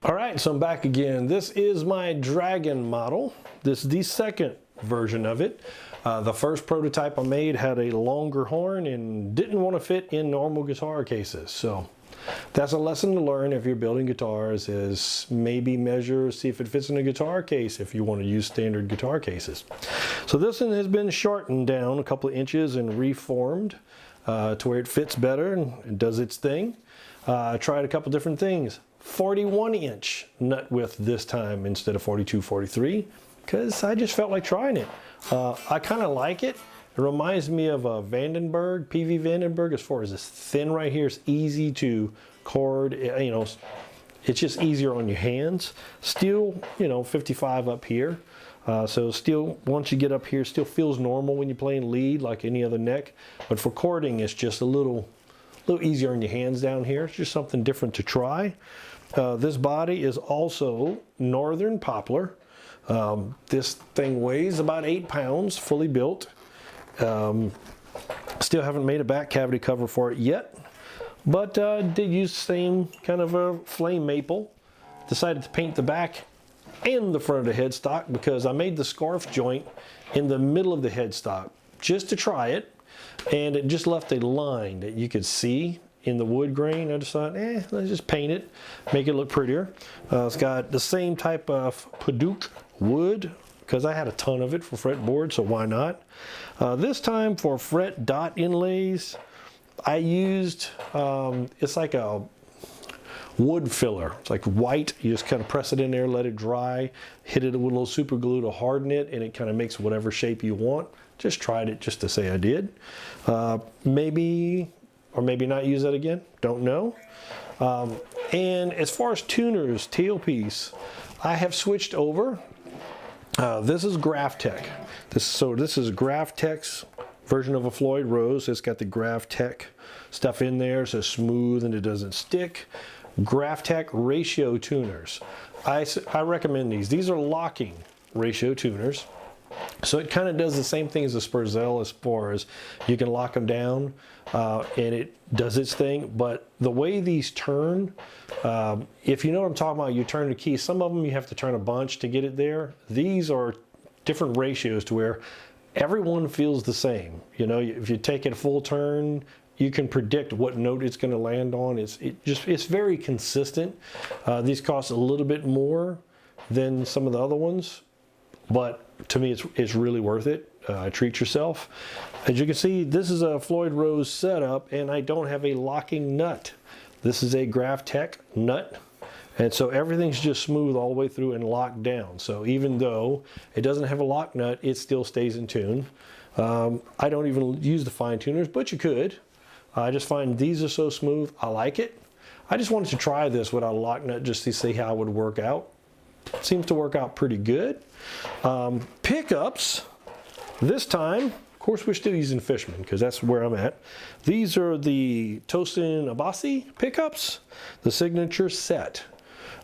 All right, so I'm back again. This is my Dragon model. This is the second version of it. The first prototype I made had a longer horn and didn't want to fit in normal guitar cases. So that's a lesson to learn if you're building guitars, is maybe measure, see if it fits in a guitar case if you want to use standard guitar cases. So this one has been shortened down a couple of inches and reformed to where it fits better and does its thing. I tried a couple different things. 41-inch nut width this time instead of 42, 43, because I just felt like trying it. I kind of like it. It reminds me of a Vandenberg, PV Vandenberg, as far as this thin right here. It's easy to chord, you know, it's just easier on your hands. Still, you know, 55 up here. So still, once you get up here, still feels normal when you're playing lead like any other neck. But for chording, it's just a little easier on your hands down here. It's just something different to try. This body is also Northern Poplar. This thing weighs about 8 pounds, fully built. Still haven't made a back cavity cover for it yet, but did use the same kind of a flame maple. Decided to paint the back and the front of the headstock because I made the scarf joint in the middle of the headstock just to try it, and it just left a line that you could see in the wood grain. I just thought, let's just paint it, make it look prettier. It's got the same type of Padauk wood because I had a ton of it for fretboard, so why not? This time for fret dot inlays, I used, it's like a wood filler. It's like white. You just kind of press it in there, let it dry, hit it with a little super glue to harden it, and it kind of makes whatever shape you want. Just tried it just to say I did. Maybe or maybe not use that again, don't know. And as far as tuners, tailpiece, I have switched over. This is Graphtec. This is Graphtec's version of a Floyd Rose. It's got the Graphtec stuff in there, so it's smooth and it doesn't stick. Graphtec ratio tuners. I recommend these. These are locking ratio tuners. So it kind of does the same thing as a Spurzell as far as you can lock them down and it does its thing. But the way these turn, if you know what I'm talking about, you turn the key. Some of them you have to turn a bunch to get it there. These are different ratios to where everyone feels the same. You know, if you take it a full turn, you can predict what note it's going to land on. It's very consistent. These cost a little bit more than some of the other ones, but to me, it's really worth it. Treat yourself. As you can see, this is a Floyd Rose setup, and I don't have a locking nut. This is a Graphtec nut, and so everything's just smooth all the way through and locked down. So even though it doesn't have a lock nut, it still stays in tune. I don't even use the fine tuners, but you could. I just find these are so smooth. I like it. I just wanted to try this without a lock nut just to see how it would work out. Seems to work out pretty good. Pickups, this time, of course, we're still using Fishman because that's where I'm at. These are the Tosin Abasi pickups, the signature set.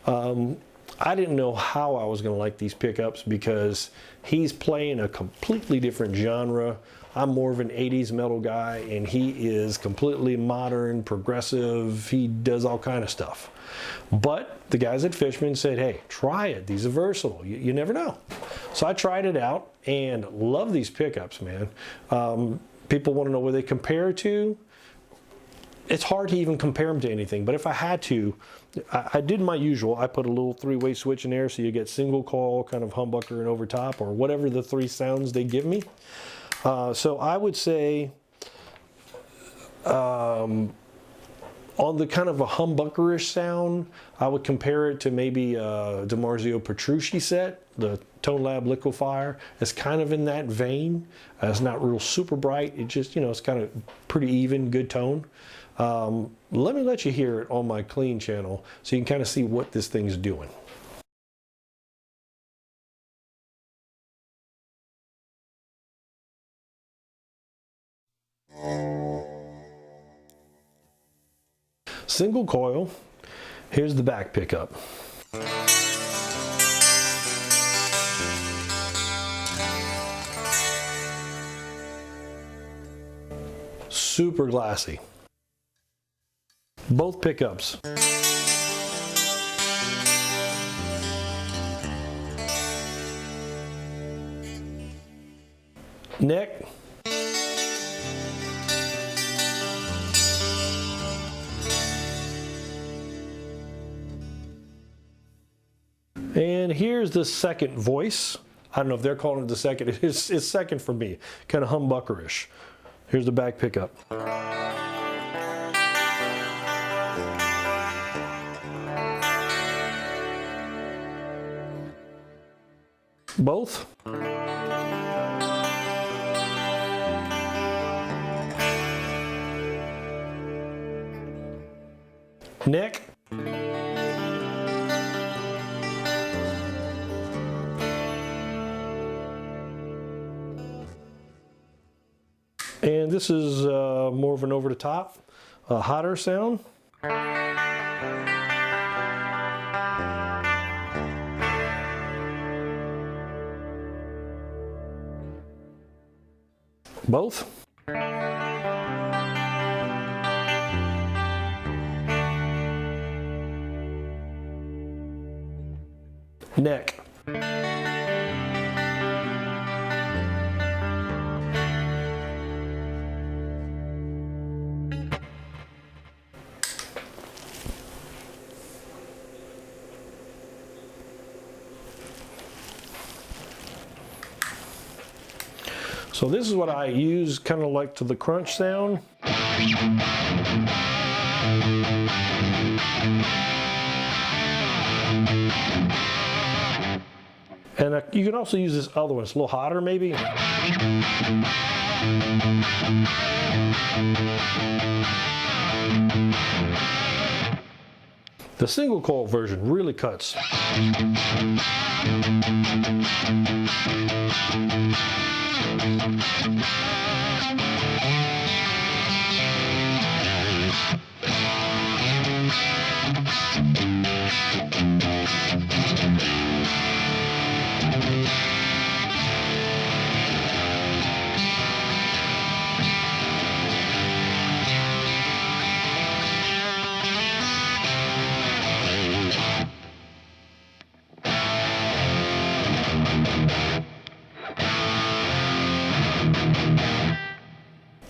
I didn't know how I was going to like these pickups because he's playing a completely different genre. I'm more of an 80s metal guy, and he is completely modern, progressive. He does all kind of stuff. But the guys at Fishman said, hey, try it. These are versatile. You never know. So I tried it out and love these pickups, man. People want to know where they compare to. It's hard to even compare them to anything, but if I had to, I did my usual. I put a little three-way switch in there so you get single coil, kind of humbucker and over top, or whatever the three sounds they give me. So I would say on the kind of a humbuckerish sound, I would compare it to maybe a DiMarzio Petrucci set, the Tone Lab Liquefier. It's kind of in that vein. It's not real super bright. It just, you know, it's kind of pretty even, good tone. Let me let you hear it on my clean channel so you can kind of see what this thing's doing. Single coil. Here's the back pickup. Super glassy. Both pickups. neck, and here's the second voice. I don't know if they're calling it the second. It's second for me, kind of humbuckerish. Here's the back pickup. Both. Neck. And this is more of an over the top, hotter sound. Both. Neck. So this is what I use, kind of like to the crunch sound. And you can also use this other one. It's a little hotter maybe. The single coil version really cuts.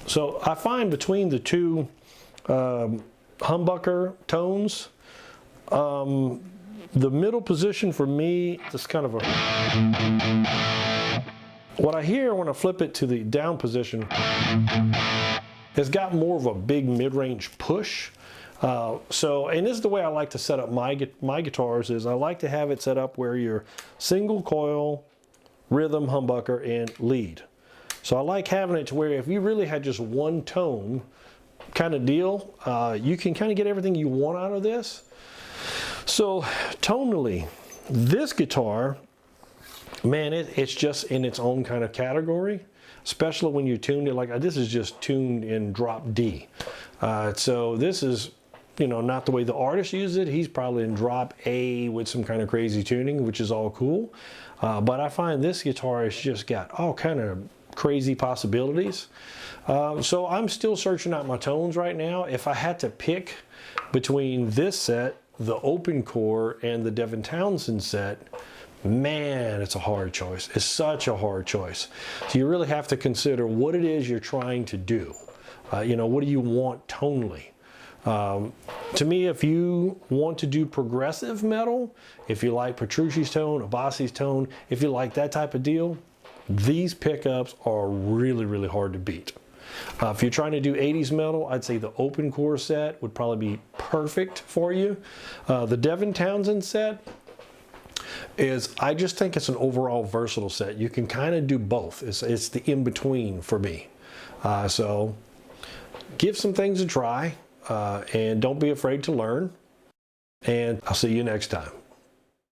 So I find between the two humbucker tones, the middle position for me is kind of a... What I hear when I flip it to the down position has got more of a big mid-range push. And this is the way I like to set up my guitars, is I like to have it set up where you're single coil, rhythm, humbucker, and lead. So I like having it to where if you really had just one tone kind of deal, you can kind of get everything you want out of this. So tonally, this guitar, man, it's just in its own kind of category, especially when you tune it like this is just tuned in drop D. So this is, you know, not the way the artist uses it. He's probably in drop A with some kind of crazy tuning, which is all cool. But I find this guitar has just got all kind of crazy possibilities. So I'm still searching out my tones right now. If I had to pick between this set, the open core, and the Devin Townsend set, man, it's a hard choice. It's such a hard choice. So you really have to consider what it is you're trying to do. You know, what do you want tonally? To me, if you want to do progressive metal, if you like Petrucci's tone, Abbasi's tone, if you like that type of deal, these pickups are really, really hard to beat. If you're trying to do 80s metal, I'd say the open core set would probably be perfect for you. The Devin Townsend set I just think it's an overall versatile set. You can kind of do both. It's the in-between for me. So give some things a try, and don't be afraid to learn. And I'll see you next time.